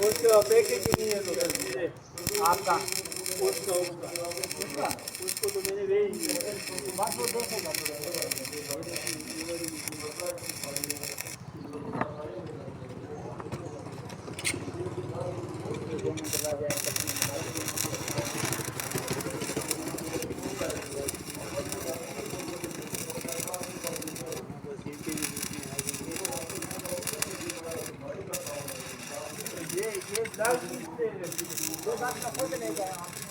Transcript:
उसका पैकेज नहीं है तो सीधे आपका उसका उसका उसका उसको तो मैंने भेज दिया बस वो देखेगा ये दो बात का खोज नहीं गया